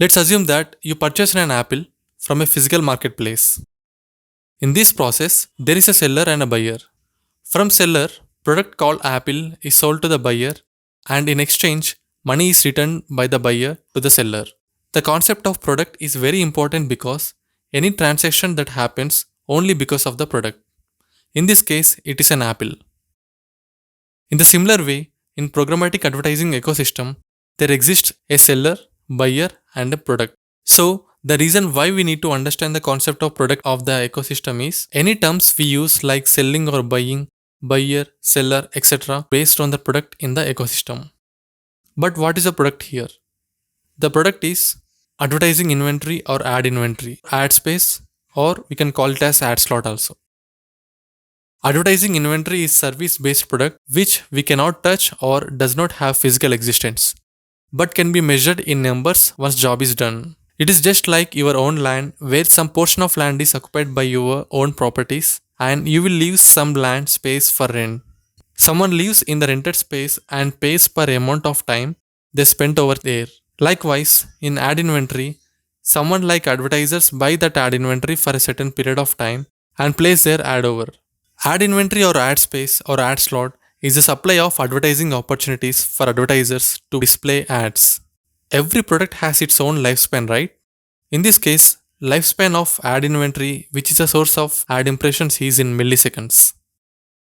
Let's assume that you purchased an apple from a physical marketplace. In this process, there is a seller and a buyer. From seller, product called apple is sold to the buyer, and in exchange, money is returned by the buyer to the seller. The concept of product is very important because any transaction that happens only because of the product. In this case, it is an apple. In the similar way, in programmatic advertising ecosystem, there exists a seller, buyer, and a product. So, the reason why we need to understand the concept of product of the ecosystem is any terms we use like selling or buying, buyer, seller, etc. based on the product in the ecosystem. But what is a product here? The product is advertising inventory or ad inventory, ad space, or we can call it as ad slot also. Advertising inventory is service-based product which we cannot touch or does not have physical existence, but can be measured in numbers once job is done. It is just like your own land where some portion of land is occupied by your own properties and you will leave some land space for rent. Someone lives in the rented space and pays per amount of time they spent over there. Likewise, in ad inventory, someone like advertisers buy that ad inventory for a certain period of time and place their ad over. Ad inventory or ad space or ad slot is a supply of advertising opportunities for advertisers to display ads. Every product has its own lifespan, right? In this case, lifespan of ad inventory, which is a source of ad impressions, is in milliseconds.